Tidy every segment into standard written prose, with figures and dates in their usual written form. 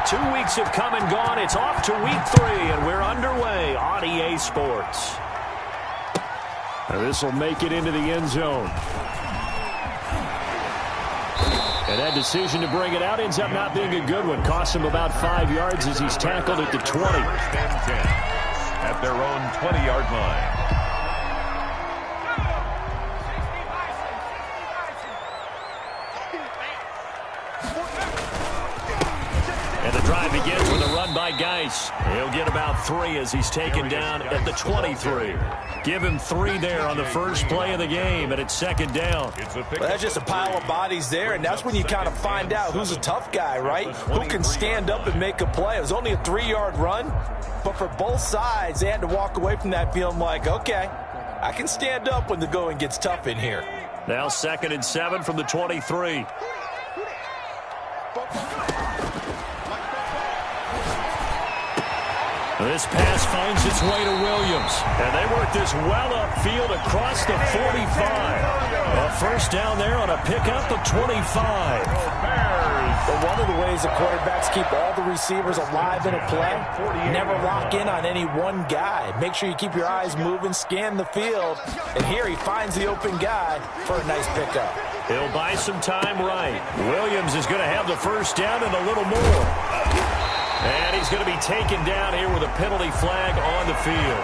2 weeks have come and gone. It's off to week 3, and we're underway on EA Sports. This will make it into the end zone. And that decision to bring it out ends up not being a good one. Costs him about 5 yards as he's tackled at the 20. First and 10 at their own 20-yard line. And the drive begins with a run by Geis. He'll get about 3 as he's taken down at the 23. Give him 3 there on the first play of the game, and it's second down. Well, that's just a pile of bodies there, and that's when you kind of find out who's a tough guy, right? Who can stand up and make a play. It was only a 3-yard run, but for both sides, they had to walk away from that feeling like, okay, I can stand up when the going gets tough in here. Now 2nd and 7 from the 23. This pass finds its way to Williams. And they work this well upfield across the 45. A first down there on a pickup of 25. But one of the ways the quarterbacks keep all the receivers alive in a play, never lock in on any one guy. Make sure you keep your eyes moving, scan the field. And here he finds the open guy for a nice pickup. He'll buy some time right. Williams is going to have the first down and a little more. And he's going to be taken down here with a penalty flag on the field.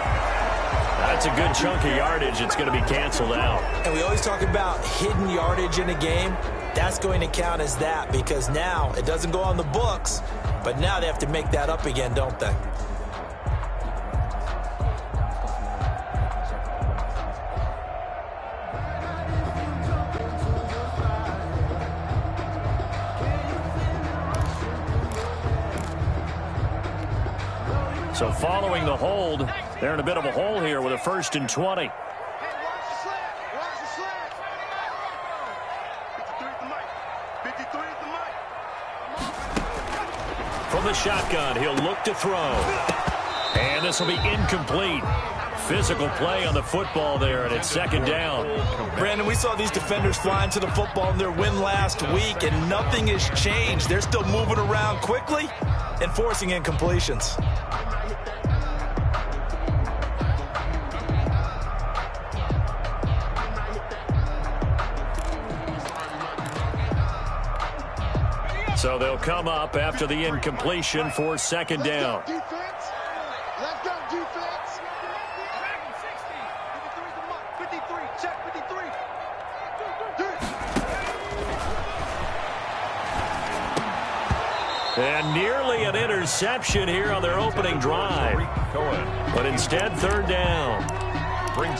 That's a good chunk of yardage. It's going to be canceled out. And we always talk about hidden yardage in a game. That's going to count as that because now it doesn't go on the books, but now they have to make that up again, don't they? So following the hold, they're in a bit of a hole here with a 1st and 20. From the shotgun, he'll look to throw. And this will be incomplete. Physical play on the football there, and it's second down. Brandon, we saw these defenders flying to the football in their win last week, and nothing has changed. They're still moving around quickly and forcing incompletions. So they'll come up after the incompletion for second down. Let's go, defense. 53, check 53. And nearly an interception here on their opening drive. But instead, 3rd down.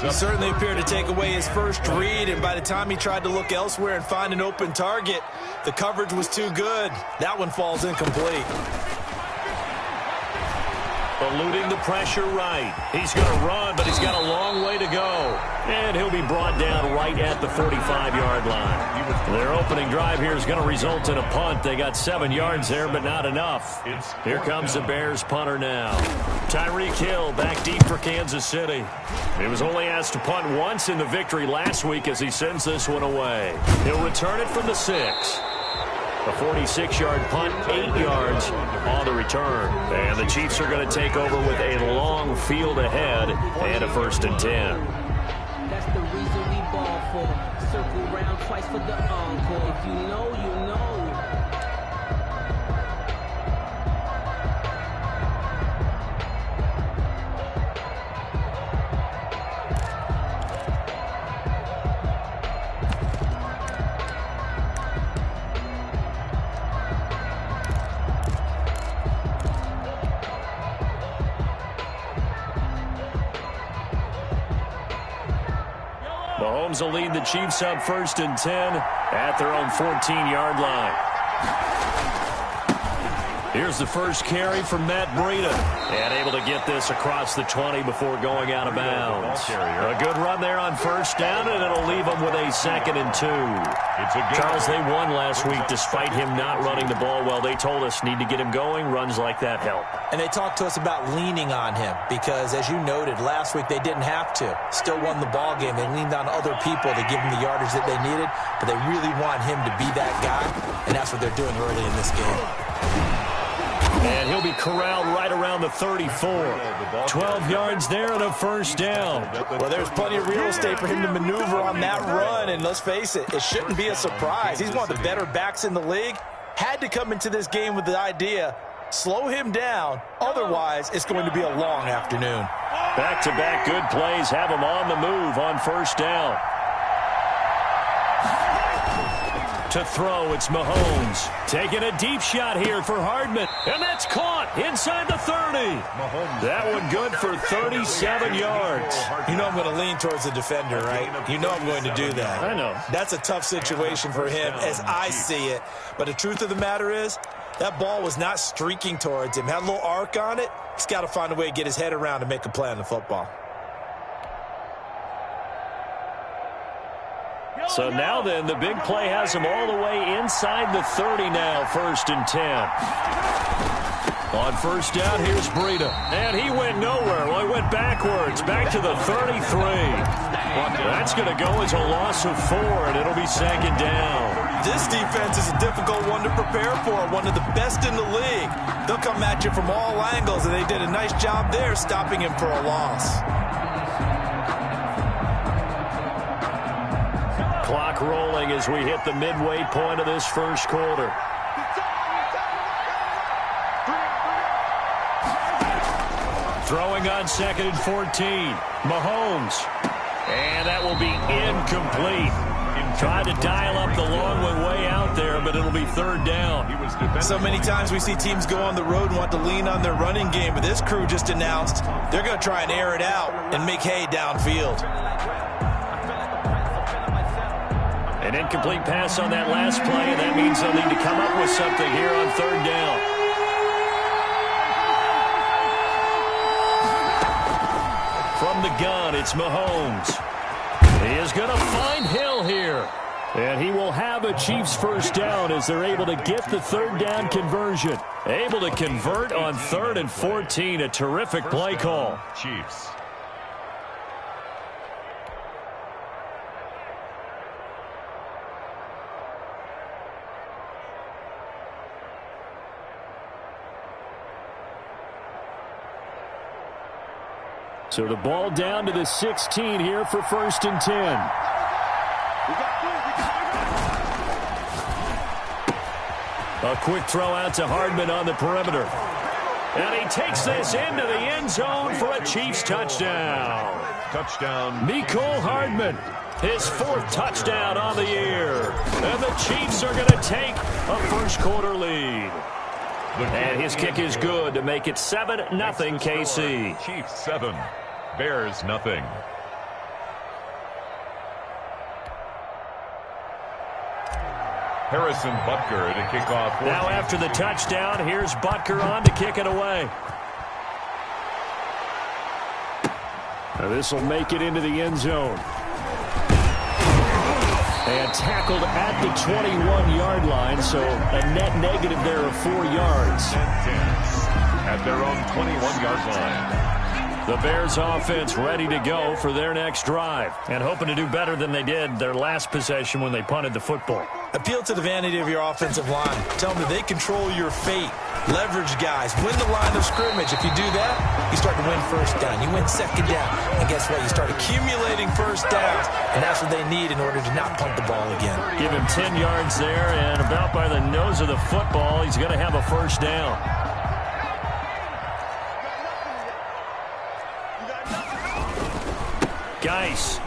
He certainly appeared to take away his first read, and by the time he tried to look elsewhere and find an open target, the coverage was too good. That one falls incomplete. Eluding the pressure right. He's going to run, but he's got a long way to go. And he'll be brought down right at the 45-yard line. Their opening drive here is going to result in a punt. They got 7 yards there, but not enough. Here comes the Bears punter now. Tyreek Hill back deep for Kansas City. He was only asked to punt once in the victory last week as he sends this one away. He'll return it from the 6. A 46-yard punt, 8 yards on the return. And the Chiefs are going to take over with a long field ahead and a 1st and 10. That's the reason we ball for. Circle round twice for the encore. If you know, you know. Mahomes will lead the Chiefs up 1st and 10 at their own 14-yard line. Here's the first carry from Matt Breida. And able to get this across the 20 before going out of bounds. A good run there on 1st down, and it'll leave them with a 2nd and 2. Charles, they won last week despite him not running the ball well. They told us need to get him going. Runs like that help. And they talked to us about leaning on him because, as you noted, last week they didn't have to. Still won the ball game. They leaned on other people to give them the yardage that they needed, but they really want him to be that guy, and that's what they're doing early in this game. he'll be corralled right around the 34. 12 yards there and a first down. Well, there's plenty of real estate for him to maneuver on that run, and let's face it, it shouldn't be a surprise. He's one of the better backs in the league. Had to come into this game with the idea, slow him down, otherwise it's going to be a long afternoon. Back-to-back good plays have him on the move on first down. To throw, it's Mahomes. Taking a deep shot here for Hardman. And that's caught inside the 30. That one good for 37 yards. You know I'm going to lean towards the defender, right? You know I'm going to do that. I know. That's a tough situation for him as I see it. But the truth of the matter is, that ball was not streaking towards him. Had a little arc on it. He's got to find a way to get his head around and make a play on the football. So now then, the big play has him all the way inside the 30 now, 1st and 10. On first down, here's Breida. And he went nowhere. Well, he went backwards, back to the 33. That's going to go as a loss of 4, and it'll be 2nd down. This defense is a difficult one to prepare for, one of the best in the league. They'll come at you from all angles, and they did a nice job there stopping him for a loss. Clock rolling as we hit the midway point of this first quarter. Throwing on 2nd and 14. Mahomes. And that will be incomplete. Tried to dial up the long one way out there, but it'll be 3rd down. So many times we see teams go on the road and want to lean on their running game, but this crew just announced they're going to try and air it out and make hay downfield. An incomplete pass on that last play, and that means they'll need to come up with something here on 3rd down. From the gun, it's Mahomes. He is going to find Hill here. And he will have a Chiefs first down as they're able to get the 3rd down conversion. Able to convert on 3rd and 14. A terrific play call. Chiefs. So the ball down to the 16 here for 1st and 10. A quick throw out to Hardman on the perimeter. And he takes this into the end zone for a Chiefs touchdown. Touchdown. Mecole Hardman, his 4th touchdown on the year. And the Chiefs are going to take a first quarter lead. And his kick is good to make it 7-0 KC. Chiefs 7, Bears nothing. Harrison Butker to kick off. Now after the touchdown, here's Butker on to kick it away. Now this will make it into the end zone. And tackled at the 21-yard line, so a net negative there of 4 yards. At their own 21-yard line. The Bears offense ready to go for their next drive and hoping to do better than they did their last possession when they punted the football. Appeal to the vanity of your offensive line. Tell them that they control your fate. Leverage guys. Win the line of scrimmage. If you do that, you start to win first down. You win 2nd down. And guess what? You start accumulating first downs. And that's what they need in order to not punt the ball again. Give him 10 yards there, and about by the nose of the football, he's going to have a first down. Geis.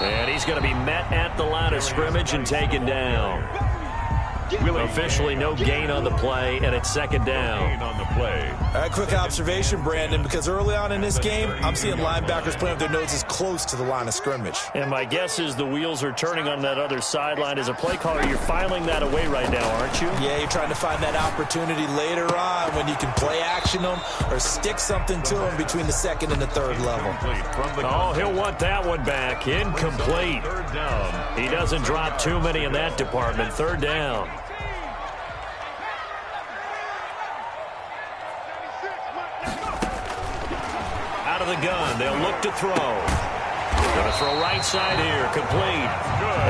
And he's going to be met at the line of scrimmage and taken down. Officially no gain on the play, and it's 2nd down. On the play. All right, quick observation, Brandon, because early on in this game, I'm seeing linebackers playing with their noses close to the line of scrimmage. And my guess is the wheels are turning on that other sideline. As a play caller, you're filing that away right now, aren't you? Yeah, you're trying to find that opportunity later on when you can play action them or stick something to them between the 2nd and the 3rd level. Oh, he'll want that one back. Incomplete. 3rd down. He doesn't drop too many in that department. 3rd down. Out of the gun, they'll look to throw. Going to throw right side here, complete.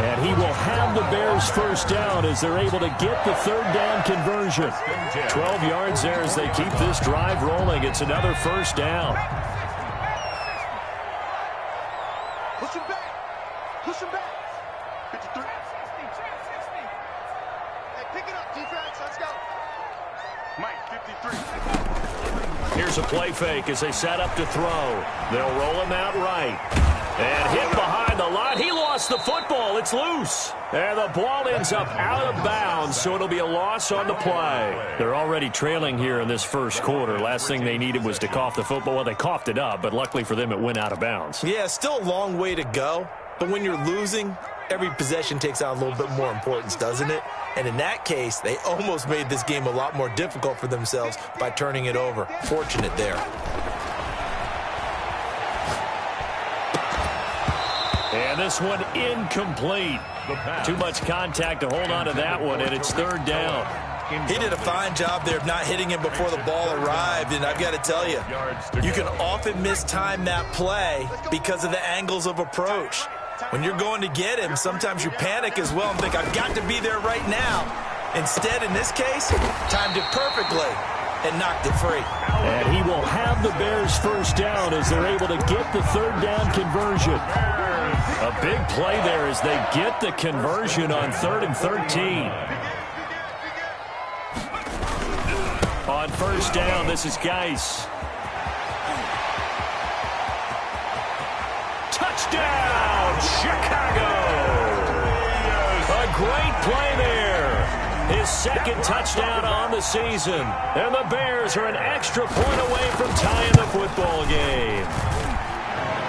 And he will have the Bears first down as they're able to get the third down conversion. 12 yards there as they keep this drive rolling. It's another first down. Push him back. Push him back. 53. Hey, pick it up, defense. Let's go. Mike, 53. Here's a play fake as they set up to throw. They'll roll him out right. And hit behind the line. He lost the football. It's loose. And the ball ends up out of bounds, so it'll be a loss on the play. They're already trailing here in this first quarter. Last thing they needed was to cough the football. Well, they coughed it up, but luckily for them, it went out of bounds. Yeah, still a long way to go. But when you're losing, every possession takes on a little bit more importance, doesn't it? And in that case, they almost made this game a lot more difficult for themselves by turning it over. Fortunate there. And this one incomplete. Too much contact to hold on to that one, and it's third down. He did a fine job there of not hitting him before the ball arrived, and I've got to tell you, you can often mistime that play because of the angles of approach. When you're going to get him, sometimes you panic as well and think, I've got to be there right now. Instead, in this case, timed it perfectly and knocked it free. And he will have the Bears first down as they're able to get the third down conversion. A big play there as they get the conversion on 3rd and 13. On first down, this is Geis. Touchdown, Chicago! A great play there. His second touchdown on the season. And the Bears are an extra point away from tying the football game.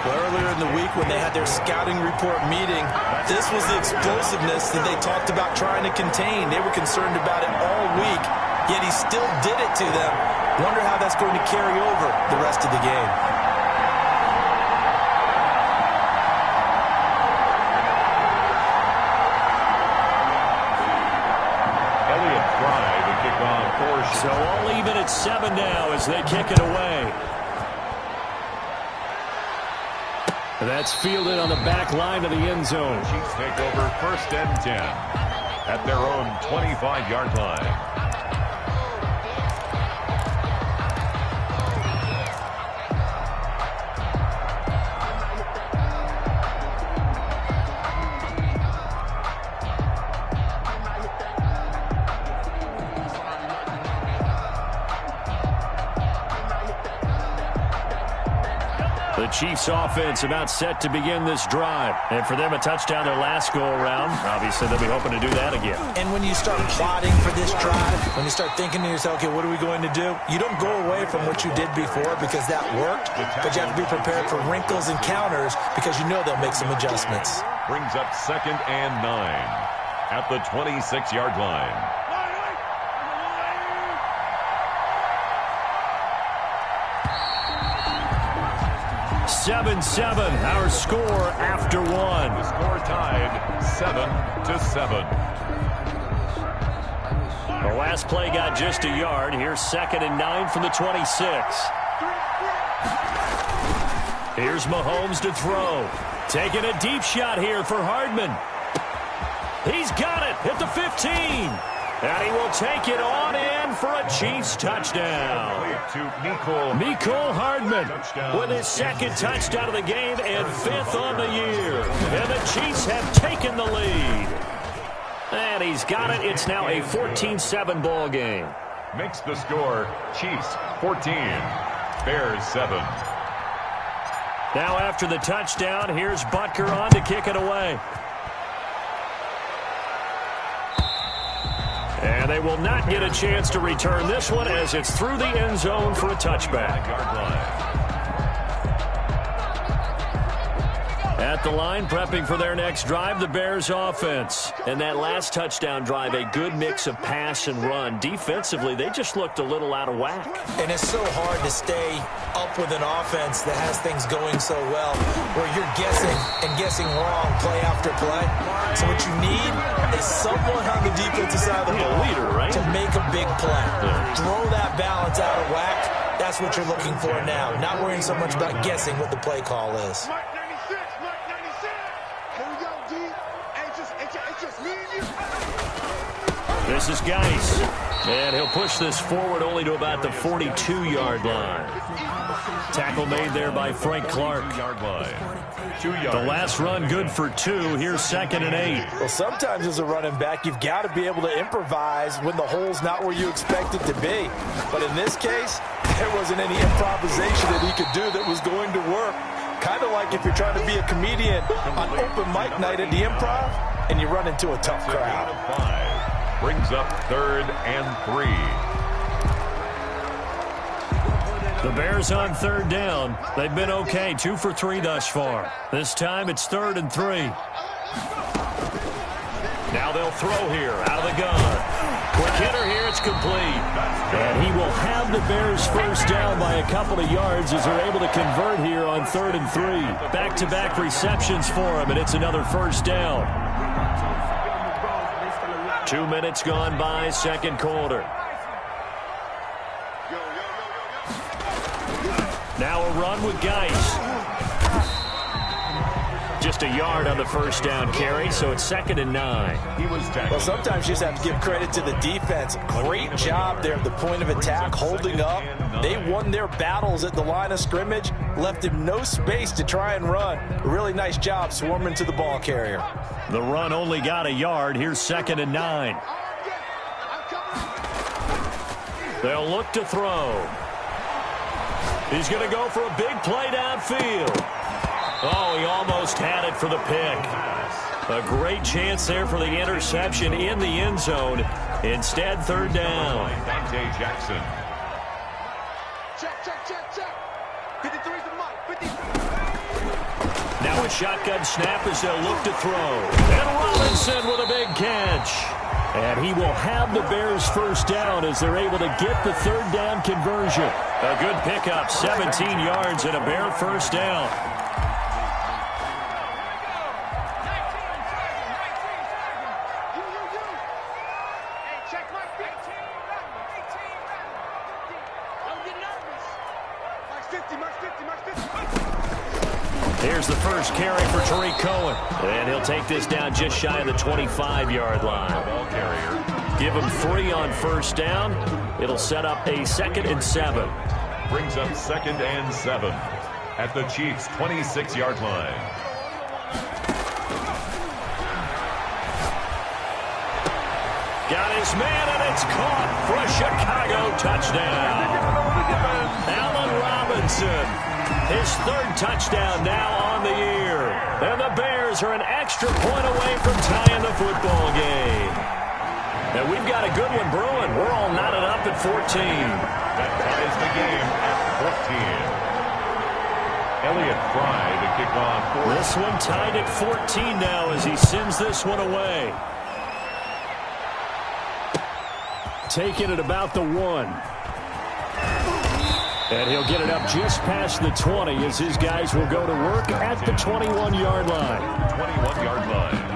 Well, earlier in the week when they had their scouting report meeting, this was the explosiveness that they talked about trying to contain. They were concerned about it all week, yet he still did it to them. Wonder how that's going to carry over the rest of the game. So all even at 7 now as they kick it away. That's fielded on the back line of the end zone. Chiefs take over 1st and 10 at their own 25-yard line. The Chiefs offense about set to begin this drive. And for them, a touchdown their last go-around. Obviously, they'll be hoping to do that again. And when you start plotting for this drive, when you start thinking to yourself, okay, what are we going to do? You don't go away from what you did before because that worked, but you have to be prepared for wrinkles and counters because you know they'll make some adjustments. Brings up 2nd and 9 at the 26-yard line. 7-7, our score after one. The score tied 7-7. The last play got just a yard. Here's 2nd and 9 from the 26. Here's Mahomes to throw. Taking a deep shot here for Hardman. He's got it at the 15. And he will take it on in for a Chiefs touchdown. To Mecole Hardman with his 2nd touchdown of the game and 5th on the year. And the Chiefs have taken the lead. And he's got it. It's now a 14-7 ball game. Makes the score Chiefs 14, Bears 7. Now after the touchdown, here's Butker on to kick it away. And they will not get a chance to return this one as it's through the end zone for a touchback. At the line, prepping for their next drive, the Bears offense. And that last touchdown drive, a good mix of pass and run. Defensively, they just looked a little out of whack. And it's so hard to stay up with an offense that has things going so well, where you're guessing and guessing wrong play after play. So what you need is someone on the defensive side of the ball to make a big play. Throw that balance out of whack. That's what you're looking for now. Not worrying so much about guessing what the play call is. Mike 96, This is Geis. And he'll push this forward only to about the 42-yard line. Tackle made there by Frank Clark. The last run good for 2. Here's 2nd and 8. Well, sometimes as a running back, you've got to be able to improvise when the hole's not where you expect it to be. But in this case, there wasn't any improvisation that he could do that was going to work. Kind of like if you're trying to be a comedian on open mic night at the Improv and you run into a tough crowd. Brings up 3rd and 3. The Bears on 3rd down. They've been okay, 2 for 3 thus far. This time it's 3rd and 3. Now they'll throw here out of the gun. Quick hitter here, it's complete. And he will have the Bears first down by a couple of yards as they're able to convert here on 3rd and 3. Back-to-back receptions for him, and it's another first down. 2 minutes gone by, second quarter. Now a run with Geis. Just a yard on the first down carry, so it's 2nd and 9. Well, sometimes you just have to give credit to the defense. Great job there at the point of attack, holding up. They won their battles at the line of scrimmage, left him no space to try and run. A really nice job swarming to the ball carrier. The run only got a yard. Here's 2nd and 9. They'll look to throw. He's going to go for a big play downfield. Oh, he almost had it for the pick. A great chance there for the interception in the end zone. Instead, 3rd down. Dante Jackson. Check. 53's the mark. 53. Now a shotgun snap as they'll look to throw. And Robinson with a big catch. And he will have the Bears first down as they're able to get the 3rd down conversion. A good pickup, 17 yards and a Bear first down. Here's the first carry for Tariq Cohen. And he'll take this down just shy of the 25-yard line. Ball carrier. Give him 3 on first down. It'll set up a 2nd and 7. Brings up 2nd and 7 at the Chiefs' 26-yard line. Got his man, and it's caught for a Chicago touchdown. Allen Robinson, his 3rd touchdown now on the year. And the Bears are an extra point away from tying the football game. And we've got a good one brewing. We're all knotted up at 14. That ties the game at 14. Elliott Fry to kick off. This one tied at 14 now as he sends this one away. Taking it about the 1. And he'll get it up just past the 20 as his guys will go to work at the 21-yard line. 21-yard line.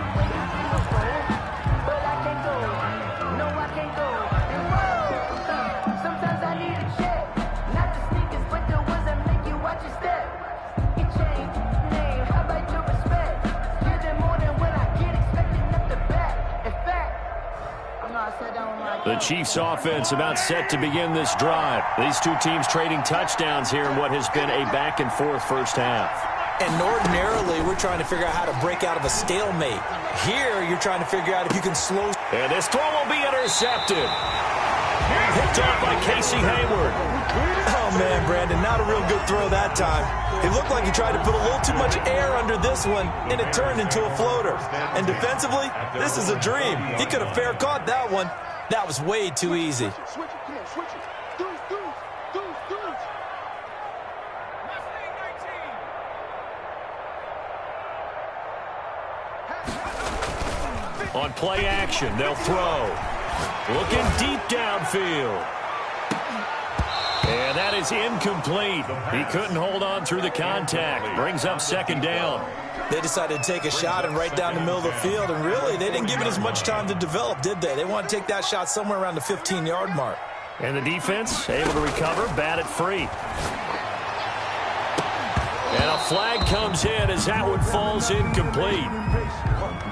The Chiefs offense about set to begin this drive. These two teams trading touchdowns here in what has been a back-and-forth first half. And ordinarily, we're trying to figure out how to break out of a stalemate. Here, you're trying to figure out if you can slow. And this throw will be intercepted. Picked off by Casey Hayward. Oh, man, Brandon, not a real good throw that time. It looked like he tried to put a little too much air under this one, and it turned into a floater. And defensively, this is a dream. He could have fair caught that one. That was way too easy. Switch it. Come on, switch it. Dudes. On play action, they'll throw. Looking deep downfield. And that is incomplete. He couldn't hold on through the contact. Brings up 2nd down. They decided to take a shot and right down the middle of the field, and really, they didn't give it as much time to develop, did they? They want to take that shot somewhere around the 15-yard mark. And the defense able to recover, bat it free. And a flag comes in as that one falls incomplete.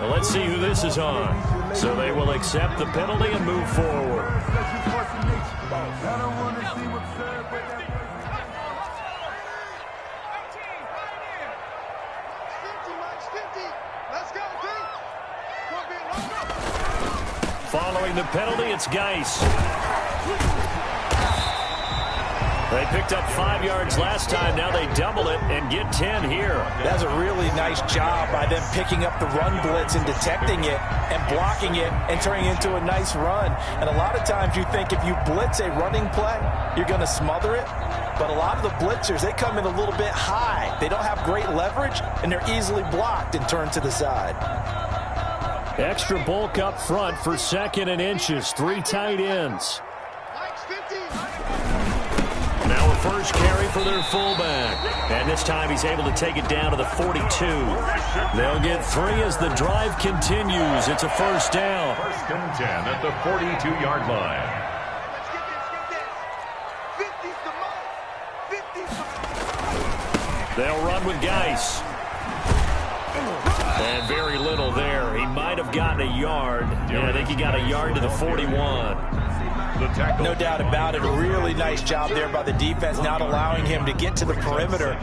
Well, let's see who this is on. So they will accept the penalty and move forward. Following the penalty, it's Geis. They picked up 5 yards last time. Now they double it and get 10 here. That's a really nice job by them picking up the run blitz and detecting it and blocking it and turning it into a nice run. And a lot of times you think if you blitz a running play, you're going to smother it. But a lot of the blitzers, they come in a little bit high. They don't have great leverage, and they're easily blocked and turned to the side. Extra bulk up front for 2nd and inches. 3 tight ends. Now a first carry for their fullback. And this time he's able to take it down to the 42. They'll get 3 as the drive continues. It's a first down. 1st and 10 at the 42-yard line. They'll run with Geis. And very little there. He might have gotten a yard. Yeah, I think he got a yard to the 41. No doubt about it. A really nice job there by the defense, not allowing him to get to the perimeter.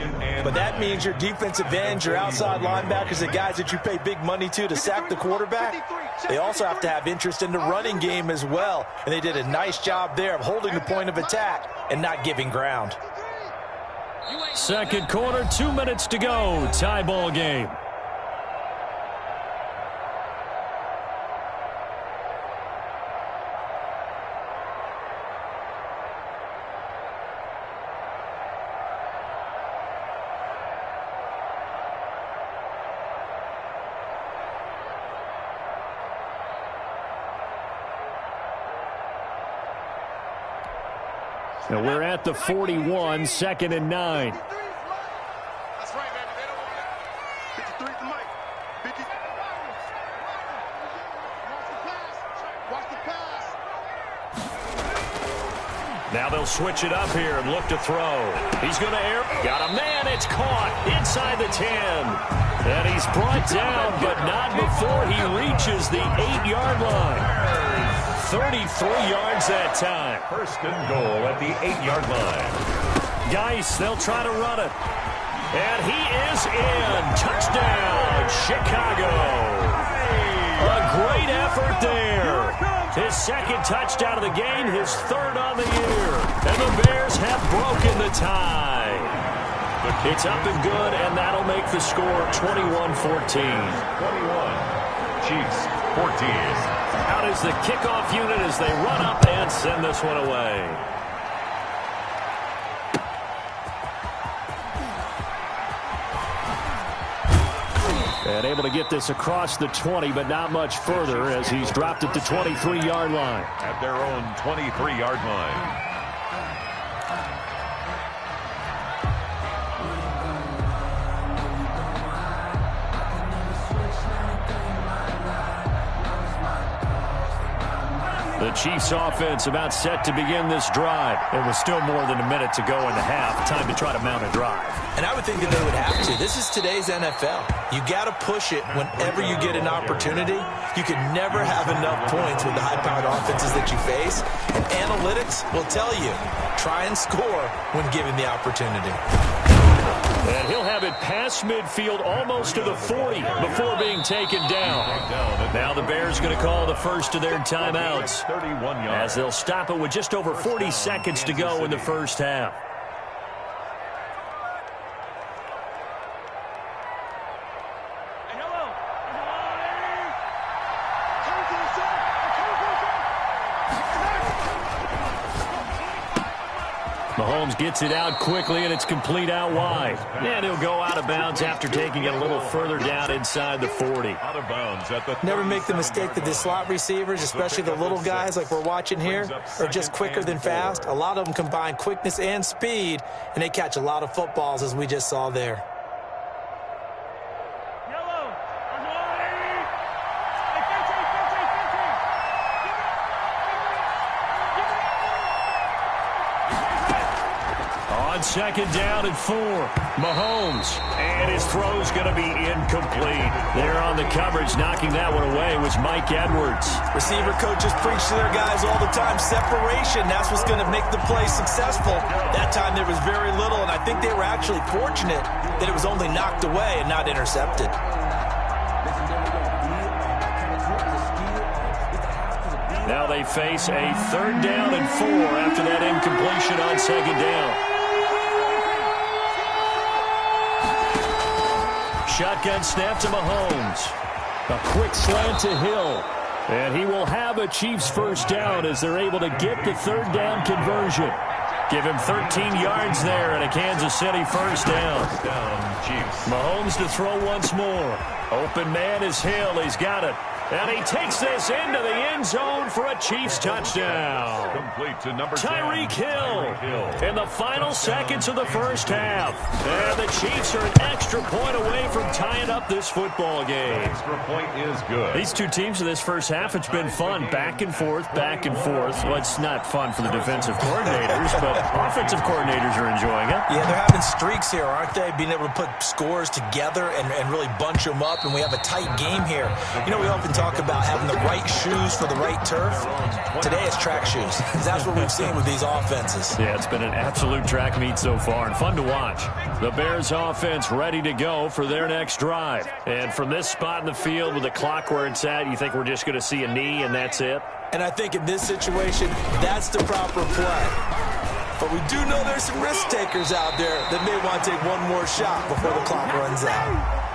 But that means your defensive ends, your outside linebackers, the guys that you pay big money to sack the quarterback, they also have to have interest in the running game as well. And they did a nice job there of holding the point of attack and not giving ground. 2nd quarter, 2 minutes to go. Tie ball game. Now we're at the 41, 2nd and 9. That's right, baby. They don't want it. 53 to Mike. 50. Watch the pass. Now they'll switch it up here and look to throw. He's going to air. Got a man. It's caught inside the 10. And he's brought down, but not before he reaches the 8-yard line. 33 yards that time. 1st and goal at the 8-yard line. Geis, they'll try to run it. And he is in. Touchdown, Chicago. A great effort there. His 2nd touchdown of the game, his 3rd on the year. And the Bears have broken the tie. It's up and good, and that'll make the score 21-14. 21. Chiefs, 14. Out is the kickoff unit as they run up and send this one away. And able to get this across the 20, but not much further as he's dropped it to 23-yard line. At their own 23-yard line. The Chiefs offense about set to begin this drive. It was still more than a minute to go in the half. Time to try to mount a drive. And I would think that they would have to. This is today's NFL. You got to push it whenever you get an opportunity. You can never have enough points with the high-powered offenses that you face. And analytics will tell you, try and score when given the opportunity. And he'll have it past midfield almost to the 40 before being taken down. Now the Bears going to call the first of their timeouts as they'll stop it with just over 40 seconds to go in the first half. Mahomes gets it out quickly, and it's complete out wide. And he'll go out of bounds after taking it a little further down inside the 40. Out of bounds at the Never make the mistake that the slot receivers, especially the little guys like we're watching here, are just quicker than fast. A lot of them combine quickness and speed, and they catch a lot of footballs, as we just saw there. On second down and 4, Mahomes. And his throw's going to be incomplete. There on the coverage, knocking that one away was Mike Edwards. Receiver coaches preach to their guys all the time. Separation, that's what's going to make the play successful. That time there was very little, and I think they were actually fortunate that it was only knocked away and not intercepted. Now they face a third down and 4 after that incompletion on second down. Shotgun snap to Mahomes. A quick slant to Hill. And he will have a Chiefs first down as they're able to get the third down conversion. Give him 13 yards there and a Kansas City first down. Mahomes to throw once more. Open man is Hill. He's got it. And he takes this into the end zone for a Chiefs touchdown. Complete to number Tyreek Hill in the final seconds of the first half. And the Chiefs are an extra point away from tying up this football game. Extra point is good. These two teams in this first half, it's been fun. Back and forth, back and forth. Well, it's not fun for the defensive coordinators, but offensive coordinators are enjoying it. Yeah, they're having streaks here, aren't they? Being able to put scores together and really bunch them up, and we have a tight game here. You know, we often talk about having the right shoes for the right turf. Today it's track shoes. That's what we've seen with these offenses. Yeah, it's been an absolute track meet so far and fun to watch. The Bears offense ready to go for their next drive. And from this spot in the field with the clock where it's at, you think we're just going to see a knee and that's it? And I think in this situation, that's the proper play. But we do know there's some risk takers out there that may want to take one more shot before the clock runs out.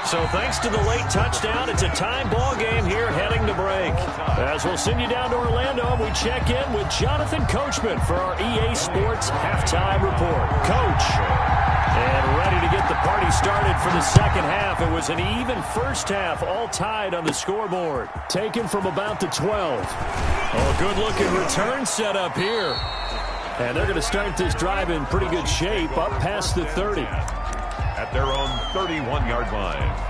So thanks to the late touchdown, it's a tie ball game here heading to break. As we'll send you down to Orlando, we check in with Jonathan Coachman for our EA Sports Halftime Report. Coach, and ready to get the party started for the second half. It was an even first half, all tied on the scoreboard. Taken from about the 12. Oh, good-looking return set up here. And they're going to start this drive in pretty good shape, up past the 30. At their own 31-yard line.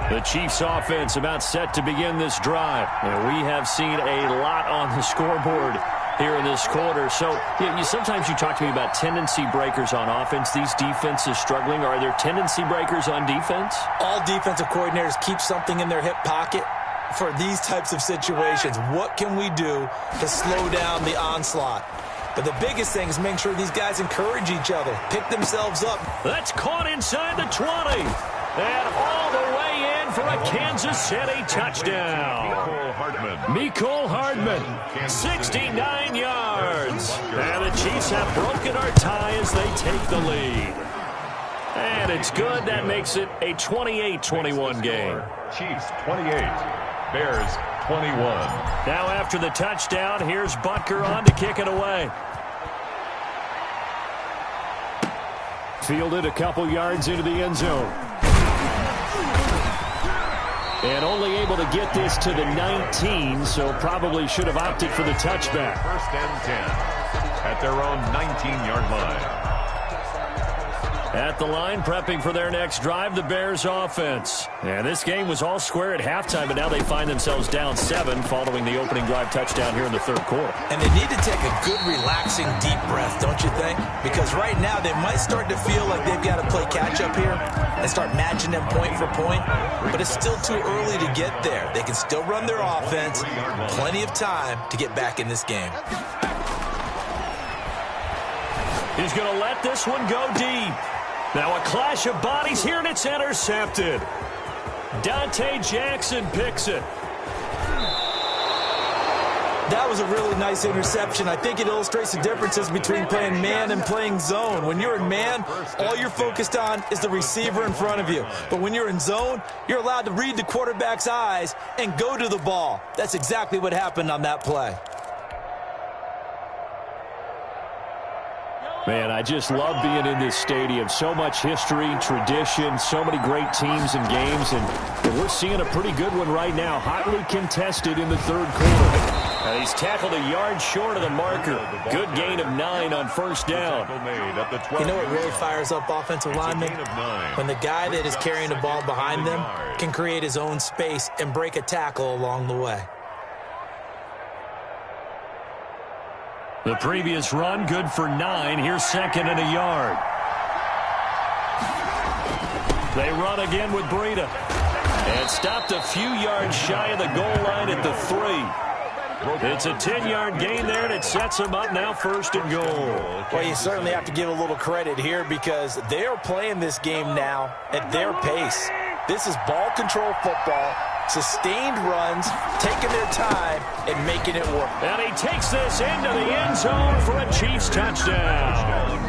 The Chiefs offense about set to begin this drive. And we have seen a lot on the scoreboard here in this quarter. So sometimes you talk to me about tendency breakers on offense. These defenses struggling. Are there tendency breakers on defense? All defensive coordinators keep something in their hip pocket for these types of situations. What can we do to slow down the onslaught? But the biggest thing is make sure these guys encourage each other, pick themselves up. That's caught inside the 20. And all the way in for a Kansas City touchdown. Mecole Hardman, 69 yards. And the Chiefs have broken our tie as they take the lead. And it's good. That makes it a 28-21 game. Chiefs 28, Bears 21. Now after the touchdown, here's Butker on to kick it away. Fielded a couple yards into the end zone. And only able to get this to the 19, so probably should have opted for the touchback. First and 10 at their own 19-yard line. At the line, prepping for their next drive, the Bears offense. And this game was all square at halftime, but now they find themselves down 7 following the opening drive touchdown here in the third quarter. And they need to take a good, relaxing, deep breath, don't you think? Because right now they might start to feel like they've got to play catch-up here and start matching them point for point. But it's still too early to get there. They can still run their offense. Plenty of time to get back in this game. He's going to let this one go deep. Now a clash of bodies here, and it's intercepted. Dante Jackson picks it. That was a really nice interception. I think it illustrates the differences between playing man and playing zone. When you're in man, all you're focused on is the receiver in front of you. But when you're in zone, you're allowed to read the quarterback's eyes and go to the ball. That's exactly what happened on that play. Man, I just love being in this stadium. So much history, tradition, so many great teams and games, and we're seeing a pretty good one right now. Hotly contested in the third quarter. And he's tackled a yard short of the marker. Good gain of 9 on first down. You know what really fires up offensive linemen? When the guy that is carrying the ball behind them can create his own space and break a tackle along the way. The previous run, good for 9. Here's second and a yard. They run again with Breida. And stopped a few yards shy of the goal line at the 3. It's a 10-yard gain there, and it sets them up now first and goal. Well, you certainly have to give a little credit here because they are playing this game now at their pace. This is ball control football. Sustained runs, taking their time, and making it work. And he takes this into the end zone for a Chiefs touchdown.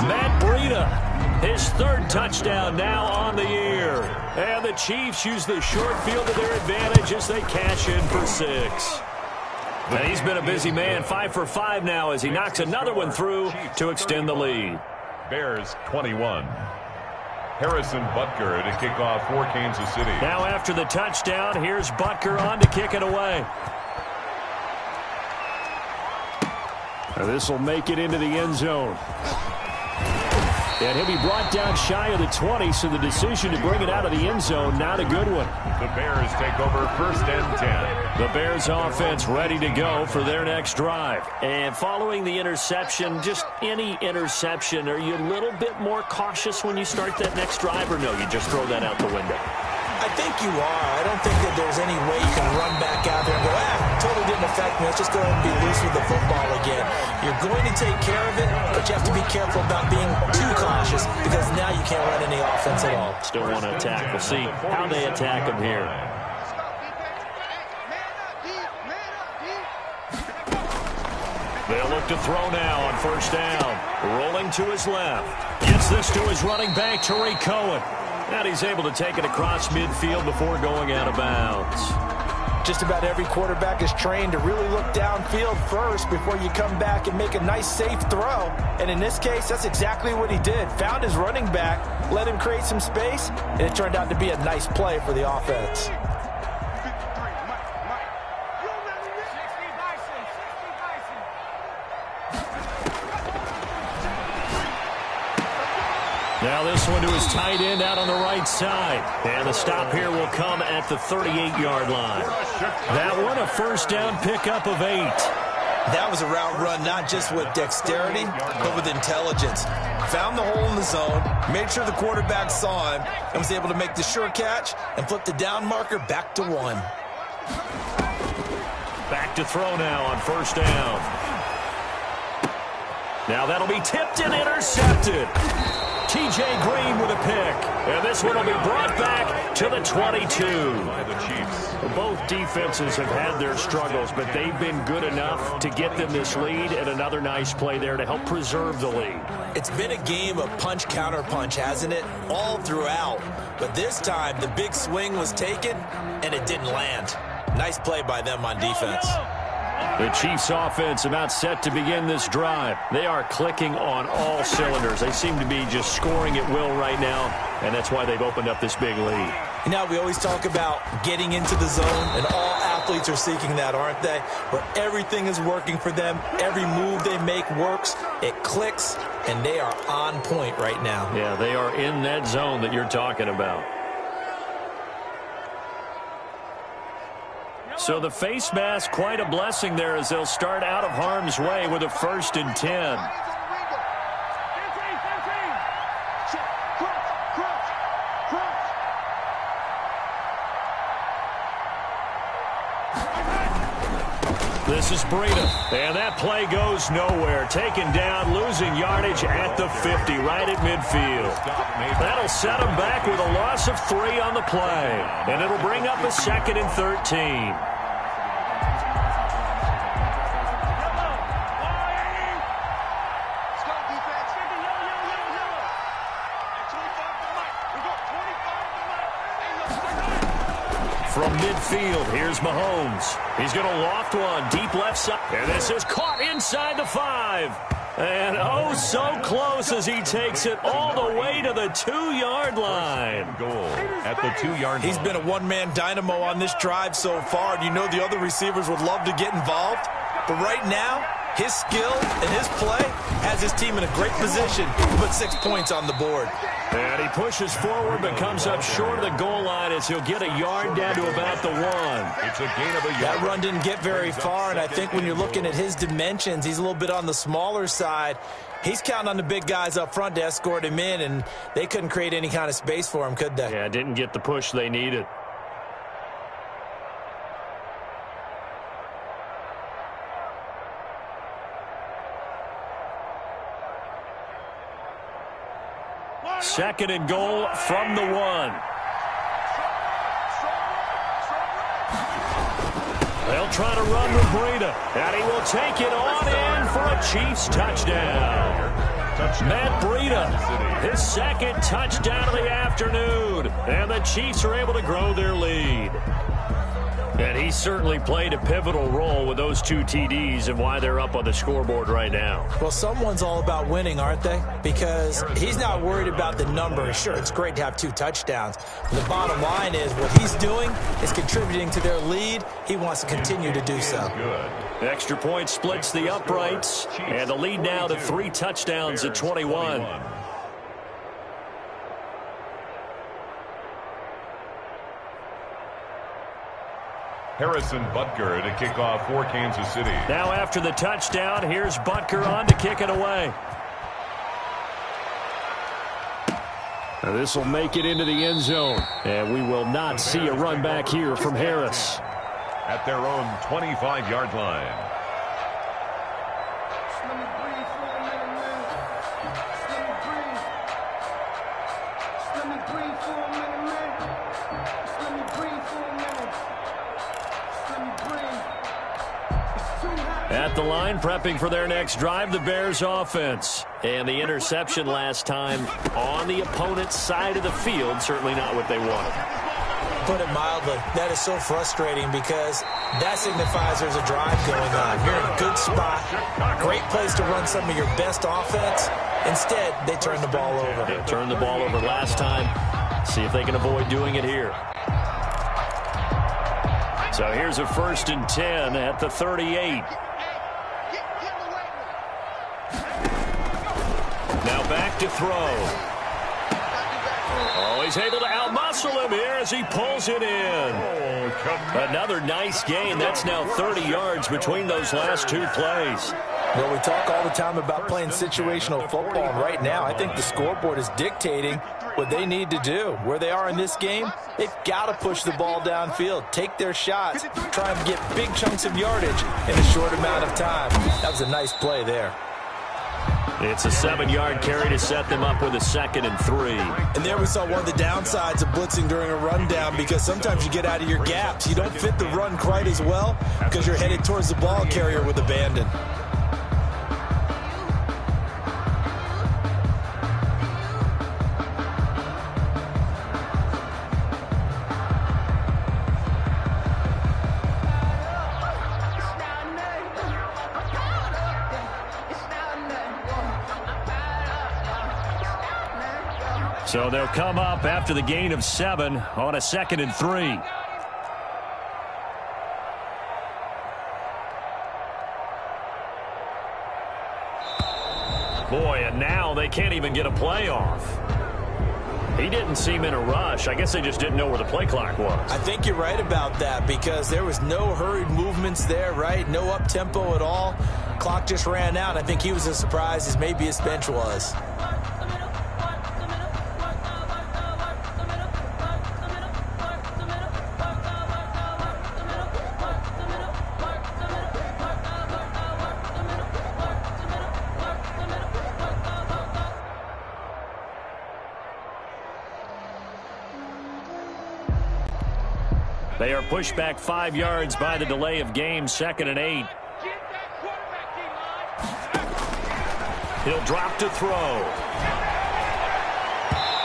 Matt Breida, his third touchdown now on the year. And the Chiefs use the short field to their advantage as they cash in for 6. And he's been a busy man, 5 for 5 now as he knocks another one through to extend the lead. Bears 21. Harrison Butker to kick off for Kansas City. Now after the touchdown, here's Butker on to kick it away. This will make it into the end zone. And he'll be brought down shy of the 20, so the decision to bring it out of the end zone, not a good one. The Bears take over first and 10. The Bears offense ready to go for their next drive. And following the interception, just any interception, are you a little bit more cautious when you start that next drive, or no, you just throw that out the window? I think you are. I don't think that there's any way you can run back out there and go, totally didn't affect me. Let's just go ahead and be loose with the football again. You're going to take care of it, but you have to be careful about being too cautious because now you can't run any offense at all. Still want to attack. We'll see how they attack him here. They'll look to throw now on first down. Rolling to his left. Gets this to his running back, Tariq Cohen. And he's able to take it across midfield before going out of bounds. Just about every quarterback is trained to really look downfield first before you come back and make a nice, safe throw. And in this case, that's exactly what he did. Found his running back, let him create some space, and it turned out to be a nice play for the offense. Now this one to his tight end out on the right side. And the stop here will come at the 38-yard line. That one a first down pickup of 8. That was a route run not just with dexterity, but with intelligence. Found the hole in the zone, made sure the quarterback saw him, and was able to make the sure catch and flip the down marker back to 1. Back to throw now on first down. Now that'll be tipped and intercepted. T.J. Green with a pick. And this one will be brought back to the 22. By the Chiefs. Both defenses have had their struggles, but they've been good enough to get them this lead, and another nice play there to help preserve the lead. It's been a game of punch-counter-punch, hasn't it? All throughout. But this time, the big swing was taken, and it didn't land. Nice play by them on defense. The Chiefs offense about set to begin this drive. They are clicking on all cylinders. They seem to be just scoring at will right now, and that's why they've opened up this big lead. You know, we always talk about getting into the zone, and all athletes are seeking that, aren't they? Where everything is working for them, every move they make works, it clicks, and they are on point right now. Yeah, they are in that zone that you're talking about. So the face mask, quite a blessing there as they'll start out of harm's way with a 1st and 10. This is Breida, and that play goes nowhere. Taken down, losing yardage at the 50, right at midfield. That'll set him back with a loss of 3 on the play, and it'll bring up a 2nd and 13. From midfield, here's Mahomes. He's going to loft one deep left side. And this is caught inside the 5. And oh, so close as he takes it all the way to the 2-yard line. Goal at the 2-yard line. He's been a one-man dynamo on this drive so far, and you know the other receivers would love to get involved. But right now, his skill and his play has his team in a great position to put 6 points on the board. And he pushes forward but comes up short of the goal line as he'll get a yard down to about the 1. It's a gain of a yard. That run didn't get very far, and I think when you're looking at his dimensions, he's a little bit on the smaller side. He's counting on the big guys up front to escort him in, and they couldn't create any kind of space for him, could they? Yeah, didn't get the push they needed. Second and goal from the 1. They'll try to run with Breida, and he will take it on in for a Chiefs touchdown. Matt Breida, his second touchdown of the afternoon, and the Chiefs are able to grow their lead. And he certainly played a pivotal role with those 2 TDs and why they're up on the scoreboard right now. Well, someone's all about winning, aren't they? Because he's not worried about the number. Sure, it's great to have 2 touchdowns. The bottom line is what he's doing is contributing to their lead. He wants to continue to do so. Good. Extra point splits the uprights, and the lead now to 3 touchdowns at 21. Harrison Butker to kick off for Kansas City. Now after the touchdown, here's Butker on to kick it away. Now this will make it into the end zone, and we will not see a run back here from Harris. At their own 25-yard line. At the line, prepping for their next drive, the Bears offense. And the interception last time on the opponent's side of the field, certainly not what they wanted. Put it mildly, that is so frustrating because that signifies there's a drive going on. You're in a good spot, great place to run some of your best offense. Instead, they turn the ball over. They turned the ball over last time. See if they can avoid doing it here. So here's a 1st and 10 at the 38. Now back to throw. Oh, he's able to outmuscle him here as he pulls it in. Another nice gain. That's now 30 yards between those last 2 plays. Well, we talk all the time about playing situational football, and right now I think the scoreboard is dictating what they need to do. Where they are in this game, they've got to push the ball downfield, take their shots, try and get big chunks of yardage in a short amount of time. That was a nice play there. It's a 7-yard carry to set them up with a 2nd and 3. And there we saw one of the downsides of blitzing during a rundown, because sometimes you get out of your gaps. You don't fit the run quite as well because you're headed towards the ball carrier with abandon. So they'll come up after the gain of 7 on a 2nd and 3. Boy, and now they can't even get a play off. He didn't seem in a rush. I guess they just didn't know where the play clock was. I think you're right about that, because there was no hurried movements there, right? No up-tempo at all. Clock just ran out. I think he was as surprised as maybe his bench was. They are pushed back 5 yards by the delay of game, 2nd and 8. He'll drop to throw.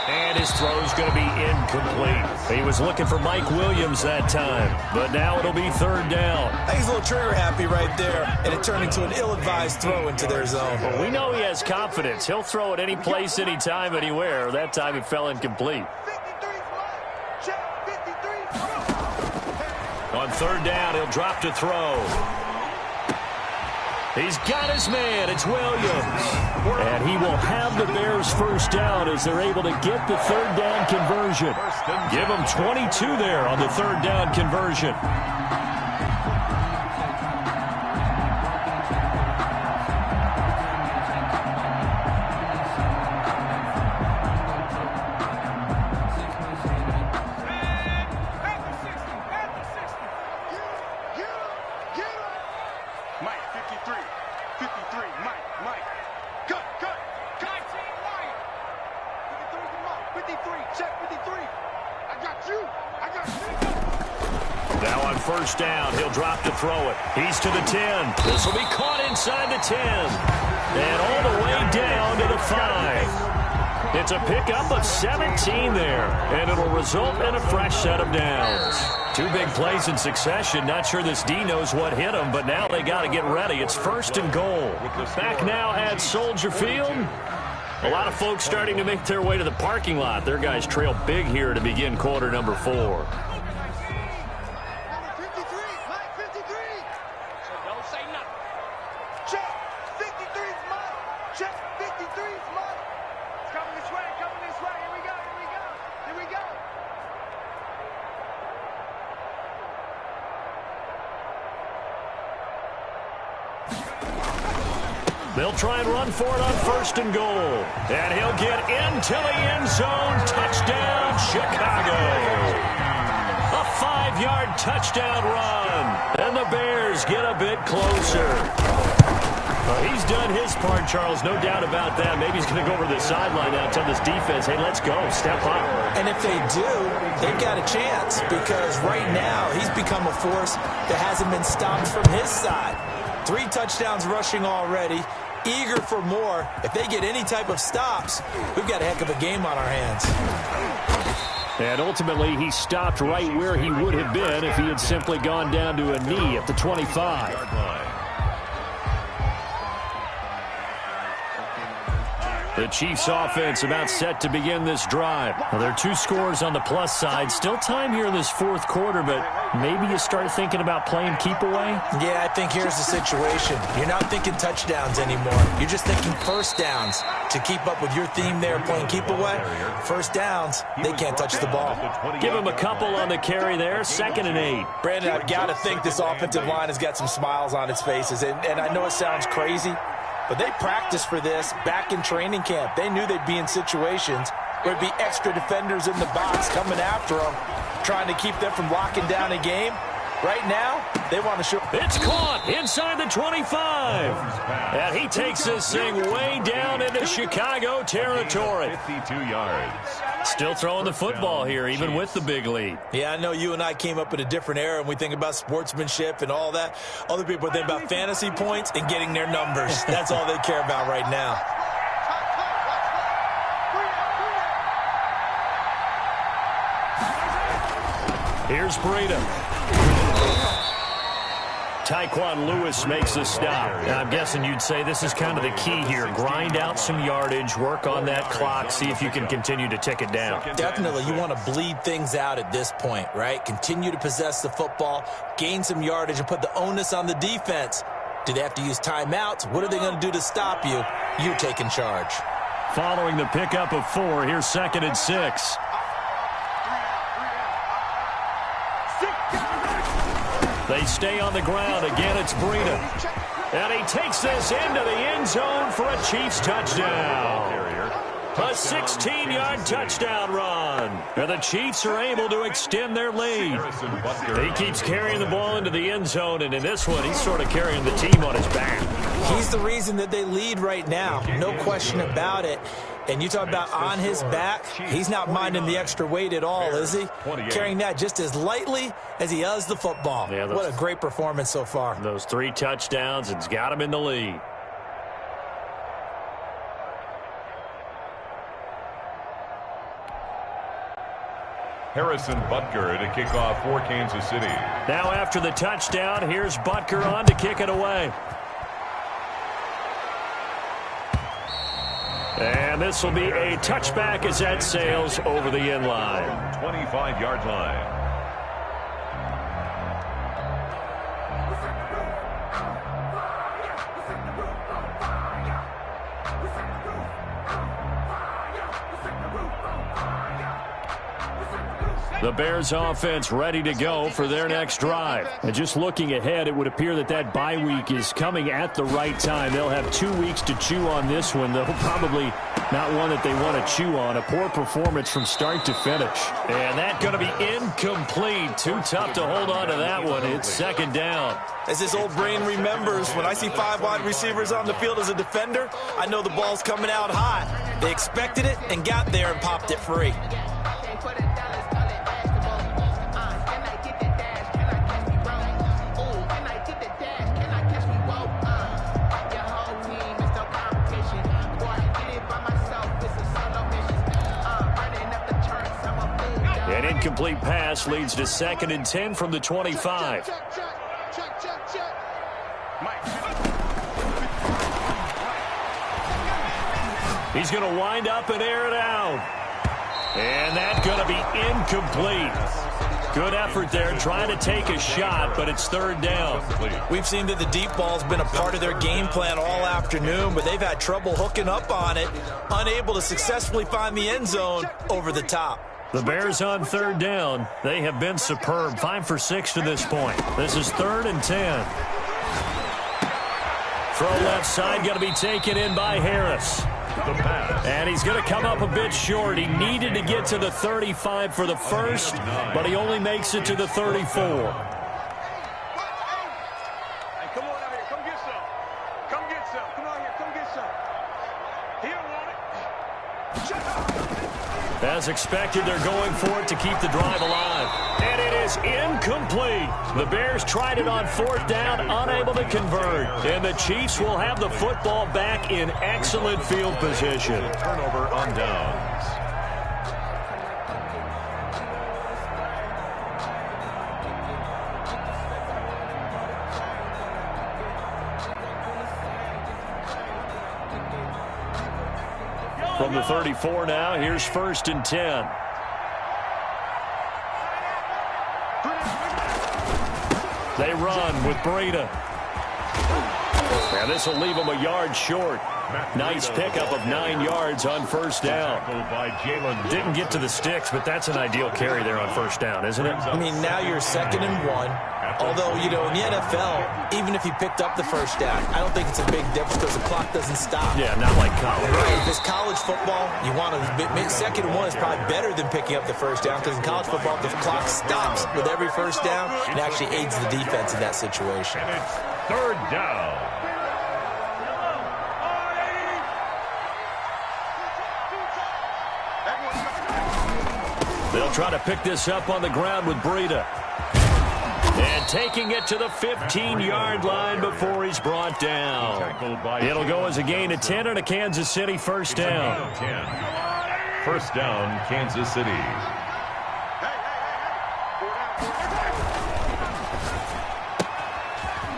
And his throw's going to be incomplete. He was looking for Mike Williams that time, but now it'll be third down. I think he's a little trigger happy right there, and it turned into an ill-advised throw into their zone. Well, we know he has confidence. He'll throw it any place, anytime, anywhere. That time it fell incomplete. On third down, he'll drop to throw. He's got his man. It's Williams. And he will have the Bears first down as they're able to get the third down conversion. Give them 22 there on the third down conversion. Now on first down, he'll drop to throw it. He's to the 10. This will be caught inside the 10. And all the way down to the 5. It's a pickup of 17 there. And it'll result in a fresh set of downs. Two big plays in succession. Not sure this D knows what hit him, but now they got to get ready. It's first and goal. Back now at Soldier Field. A lot of folks starting to make their way to the parking lot. Their guys trail big here to begin quarter number 4. They'll try and run for it on first and goal. And he'll get into the end zone. Touchdown, Chicago. A 5-yard touchdown run. And the Bears get a bit closer. He's done his part, Charles. No doubt about that. Maybe he's going to go over the sideline now and tell this defense, hey, let's go. Step up. And if they do, they've got a chance because right now he's become a force that hasn't been stopped from his side. 3 touchdowns rushing already. Eager for more. If they get any type of stops, we've got a heck of a game on our hands. And ultimately, he stopped right where he would have been if he had simply gone down to a knee at the 25. The Chiefs offense about set to begin this drive. Well, there are 2 scores on the plus side. Still time here in this fourth quarter, but maybe you start thinking about playing keep away? Yeah, I think here's the situation. You're not thinking touchdowns anymore. You're just thinking first downs. To keep up with your theme there, playing keep away, first downs, they can't touch the ball. Give him a couple on the carry there, 2nd and 8. Brandon, I've got to think this offensive line has got some smiles on its faces, and I know it sounds crazy, but they practiced for this back in training camp. They knew they'd be in situations where there'd be extra defenders in the box coming after them, trying to keep them from locking down a game. Right now, they want to show. It's caught inside the 25. And he takes this thing way down into Chicago territory. 52 yards. Still throwing the football here, even with the big lead. Yeah, I know you and I came up in a different era, and we think about sportsmanship and all that. Other people think about fantasy points and getting their numbers. That's all they care about right now. Here's Breida. Tyquan Lewis makes the stop. Now, I'm guessing you'd say this is kind of the key here. Grind out some yardage, work on that clock, see if you can continue to tick it down. Definitely. You want to bleed things out at this point, right? Continue to possess the football, gain some yardage, and put the onus on the defense. Do they have to use timeouts? What are they going to do to stop you? You're taking charge. Following the pickup of 4, here's 2nd and 6. They stay on the ground. Again, it's Breida. And he takes this into the end zone for a Chiefs touchdown. A 16-yard touchdown run. And the Chiefs are able to extend their lead. He keeps carrying the ball into the end zone, and in this one, he's sort of carrying the team on his back. He's the reason that they lead right now. No question about it. And you talk about on his back, he's not minding the extra weight at all, is he? Carrying that just as lightly as he does the football. Yeah, what a great performance so far. Those 3 touchdowns, it's got him in the lead. Harrison Butker to kick off for Kansas City. Now after the touchdown, here's Butker on to kick it away. And this will be a touchback as that sails over the end line. 25-yard line. The Bears offense ready to go for their next drive. And just looking ahead, it would appear that that bye week is coming at the right time. They'll have 2 weeks to chew on this one, though probably not one that they want to chew on. A poor performance from start to finish. And that's going to be incomplete. Too tough to hold on to that one. It's second down. As this old brain remembers, when I see 5 wide receivers on the field as a defender, I know the ball's coming out hot. They expected it and got there and popped it free. An incomplete pass leads to 2nd and 10 from the 25. He's going to wind up and air it out. And that's going to be incomplete. Good effort there, trying to take a shot, but it's 3rd down. We've seen that the deep ball's been a part of their game plan all afternoon, but they've had trouble hooking up on it, unable to successfully find the end zone over the top. The Bears on 3rd down. They have been superb. 5 for 6 to this point. This is 3rd and 10. Throw left side, going to be taken in by Harris. The pass. And he's going to come up a bit short. He needed to get to the 35 for the first, but he only makes it to the 34. Hey, come on out here. Come get some. Come get some. Come out here. Come get some. He don't want it. Shut up. As expected, they're going for it to keep the drive alive. And it is incomplete. The Bears tried it on 4th down, unable to convert. And the Chiefs will have the football back in excellent field position. Turnover on downs. From the 34 now, here's 1st and 10. They run with Breida. And this will leave them a yard short. Nice pickup of 9 yards on 1st down. Didn't get to the sticks, but that's an ideal carry there on 1st down, isn't it? I mean, now you're 2nd and 1. Although, you know, in the NFL, even if he picked up the 1st down, I don't think it's a big difference because the clock doesn't stop. Yeah, not like college. Right. If it's college football, you want to 2nd and 1 is probably better than picking up the 1st down because in college football, the clock stops with every 1st down. It actually aids the defense in that situation. And it's 3rd down. They'll try to pick this up on the ground with Breida. And taking it to the 15-yard line before he's brought down. It'll go as a gain of 10 and a Kansas City 1st down. 1st down, Kansas City.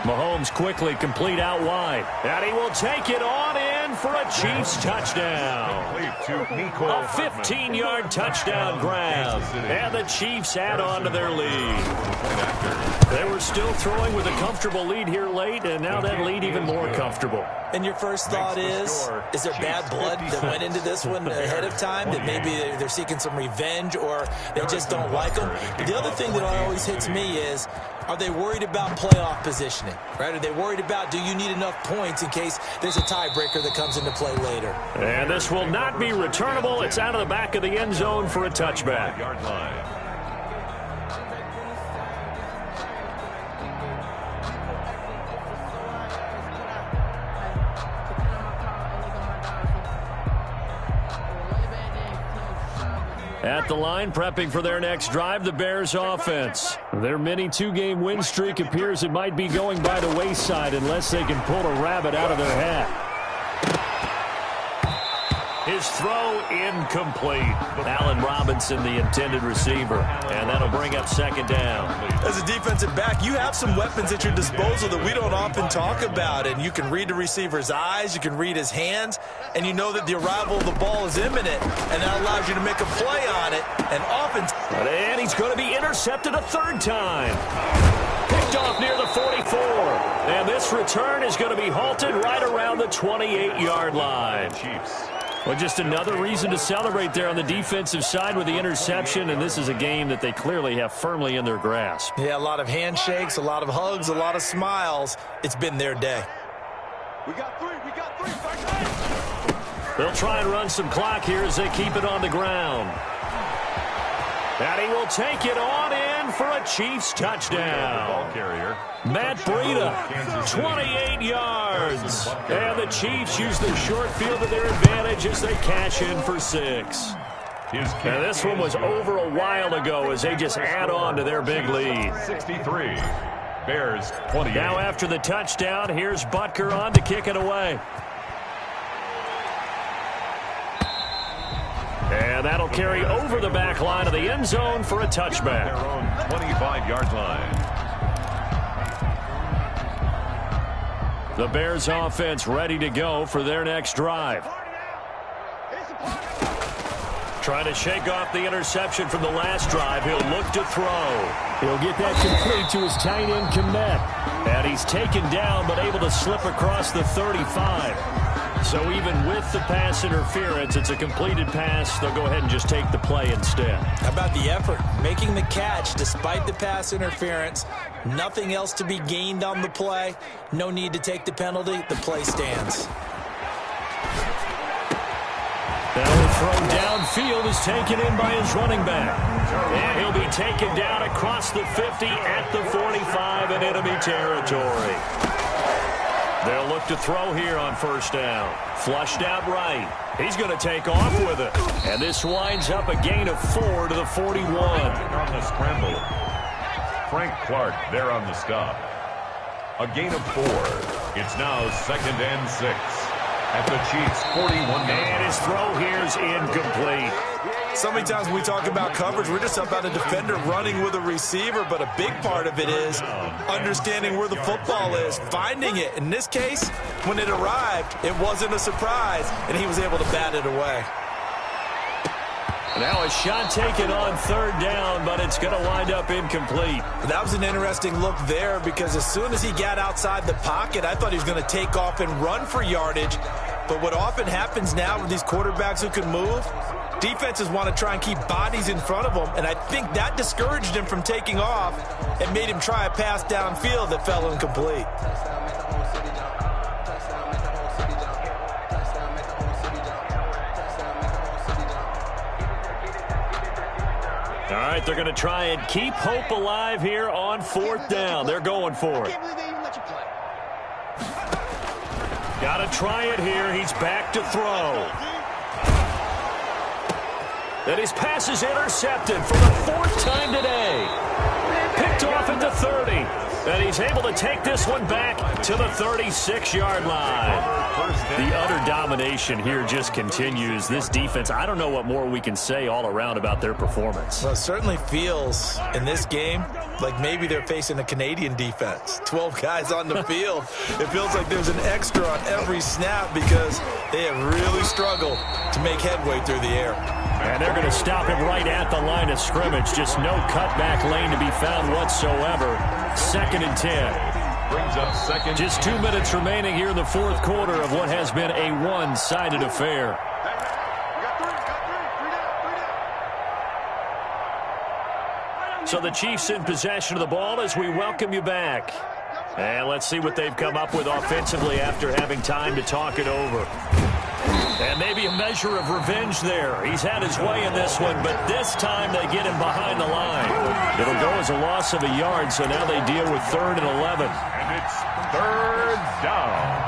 Mahomes quickly complete out wide. And he will take it on in for a Chiefs touchdown. A 15-yard touchdown grab. And the Chiefs add on to their lead. They were still throwing with a comfortable lead here late, and now that lead even more comfortable. And your first thought is there bad blood that went into this one ahead of time, that maybe they're seeking some revenge or they just don't like them? The other thing that always hits me is, are they worried about playoff positioning? Right? Are they worried about, do you need enough points in case there's a tiebreaker that comes into play later? And this will not be returnable. It's out of the back of the end zone for a touchback. Yard line. At the line, prepping for their next drive, the Bears offense. Their mini 2-game win streak appears it might be going by the wayside unless they can pull a rabbit out of their hat. His throw incomplete. Allen Robinson, the intended receiver. And that'll bring up second down. As a defensive back, you have some weapons at your disposal that we don't often talk about. And you can read the receiver's eyes, you can read his hands, and you know that the arrival of the ball is imminent. And that allows you to make a play on it. And often... And he's going to be intercepted a third time. Picked off near the 44. And this return is going to be halted right around the 28-yard line. Chiefs. Well, just another reason to celebrate there on the defensive side with the interception, and this is a game that they clearly have firmly in their grasp. Yeah, a lot of handshakes, a lot of hugs, a lot of smiles. It's been their day. We got three. They'll try and run some clock here as they keep it on the ground. And he will take it on in for a Chiefs touchdown. Ball carrier. Matt Breida, 28 yards. And the Chiefs use the short field to their advantage as they cash in for 6. And this one was over a while ago as they just add on to their big lead. 63. Bears 28. Now after the touchdown, here's Butker on to kick it away. And that'll carry over the back line of the end zone for a touchback. Their own 25-yard line. The Bears offense ready to go for their next drive. Trying to shake off the interception from the last drive. He'll look to throw. He'll get that complete to his tight end, Kmet. And he's taken down but able to slip across the 35. So even with the pass interference, it's a completed pass. They'll go ahead and just take the play instead. How about the effort? Making the catch despite the pass interference. Nothing else to be gained on the play. No need to take the penalty. The play stands. That throw downfield is taken in by his running back. And he'll be taken down across the 50 at the 45 in enemy territory. They'll look to throw here on first down. Flushed out right. He's going to take off with it. And this winds up a gain of 4 to the 41. On the scramble. Frank Clark there on the stop. A gain of 4. It's now 2nd and 6. At the Chiefs' 41. And his throw here is incomplete. So many times when we talk about coverage, we're just about a defender running with a receiver, but a big part of it is understanding where the football is, finding it. In this case, when it arrived, it wasn't a surprise, and he was able to bat it away. Now a shot taken on third down, but it's going to wind up incomplete. That was an interesting look there because as soon as he got outside the pocket, I thought he was going to take off and run for yardage. But what often happens now with these quarterbacks who can move, defenses want to try and keep bodies in front of them, and I think that discouraged him from taking off and made him try a pass downfield that fell incomplete. All right, they're going to try and keep hope alive here on fourth down. They're going for it. Got to try it here. He's back to throw. And his pass is intercepted for the 4th time today. Picked off at the 30. And he's able to take this one back to the 36-yard line. The utter domination here just continues. This defense, I don't know what more we can say all around about their performance. Well, it certainly feels in this game like maybe they're facing a Canadian defense. 12 guys on the field. It feels like there's an extra on every snap because they have really struggled to make headway through the air. And they're going to stop him right at the line of scrimmage. Just no cutback lane to be found whatsoever. 2nd and 10. Brings up second. Just 2 minutes remaining here in the 4th quarter of what has been a one-sided affair. So the Chiefs in possession of the ball as we welcome you back. And let's see what they've come up with offensively after having time to talk it over. And maybe a measure of revenge there. He's had his way in this one, but this time they get him behind the line. It'll go as a loss of a yard, so now they deal with 3rd and 11. And it's 3rd down.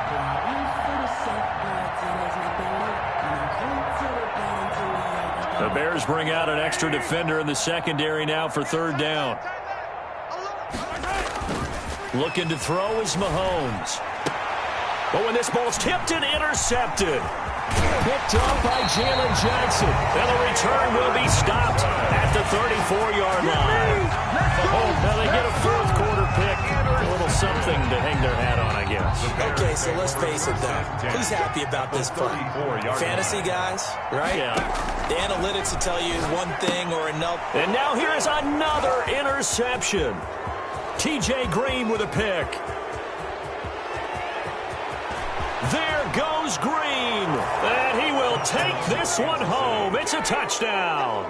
The Bears bring out an extra defender in the secondary now for 3rd down. Looking to throw is Mahomes. But when this ball's tipped and intercepted, Picked off by Jalen Johnson. And the return will be stopped at the 34-yard line. Oh, now they get a fourth quarter pick. A little something to hang their hat on, I guess. Okay, so let's face it, though. Who's happy about this punt? Fantasy guys, right? Yeah. The analytics will tell you one thing or another. And now here is another interception. T.J. Green with a pick. There goes Green. And he will take this one home. It's a touchdown.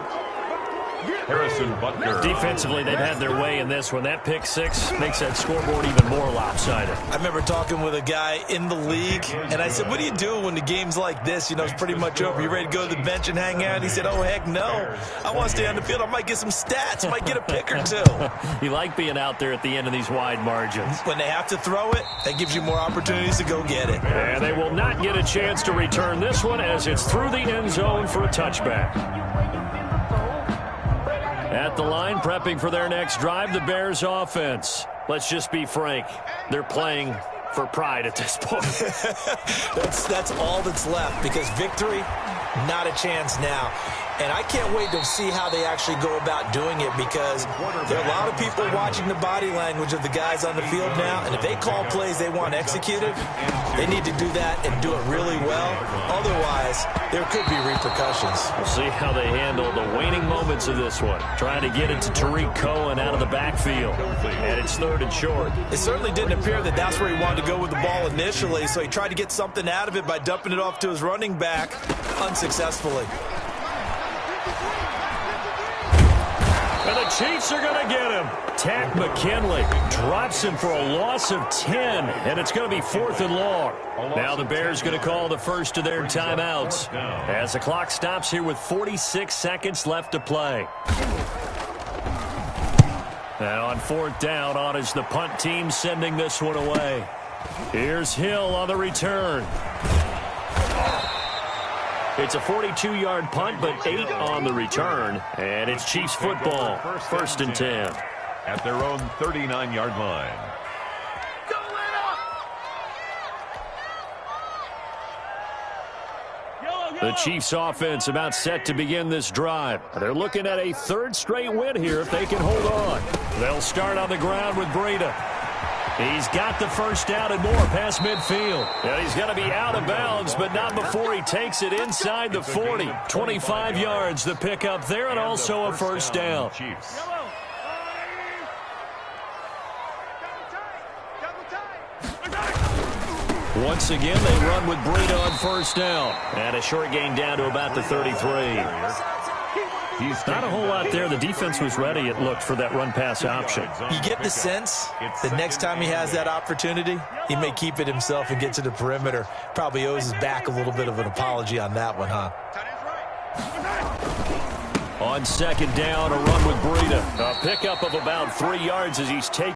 Harrison Butker. Defensively, they've had their way in this one. That pick six makes that scoreboard even more lopsided. I remember talking with a guy in the league, and I said, what do you do when the game's like this? You know, it's pretty much over. You ready to go to the bench and hang out? He said, oh, heck no. I want to stay on the field. I might get some stats. I might get a pick or two. You like being out there at the end of these wide margins. When they have to throw it, that gives you more opportunities to go get it. And they will not get a chance to return this one as it's through the end zone for a touchback. At the line, prepping for their next drive, the Bears offense. Let's just be frank. They're playing for pride at this point. That's all that's left, because victory, not a chance now. And I can't wait to see how they actually go about doing it, because there are a lot of people watching the body language of the guys on the field now, and if they call plays they want executed, they need to do that and do it really well. Otherwise, there could be repercussions. We'll see how they handle the waning moments of this one. Trying to get it to Tariq Cohen out of the backfield. And it's third and short. It certainly didn't appear that that's where he wanted to go with the ball initially, so he tried to get something out of it by dumping it off to his running back unsuccessfully. And the Chiefs are going to get him. Tack McKinley drops him for a loss of 10, and it's going to be 4th and long. Now the Bears going to call the first of their timeouts as the clock stops here with 46 seconds left to play. And on 4th down, on is the punt team sending this one away. Here's Hill on the return. It's a 42-yard punt, but 8 on the return. And it's Chiefs football, 1st and 10. At their own 39-yard line. The Chiefs offense about set to begin this drive. They're looking at a 3rd straight win here if they can hold on. They'll start on the ground with Breida. He's got the first down and more past midfield. And he's going to be out of bounds, but not before he takes it inside the 40. 25 yards the pickup there, and also a first down. Once again, they run with Breida on first down. And a short gain down to about the 33. Not a whole lot there. The defense was ready, it looked, for that run-pass option. You get the sense that next time he has that opportunity, he may keep it himself and get to the perimeter. Probably owes his back a little bit of an apology on that one, huh? On 2nd down, a run with Breida. A pickup of about 3 yards as he's taken.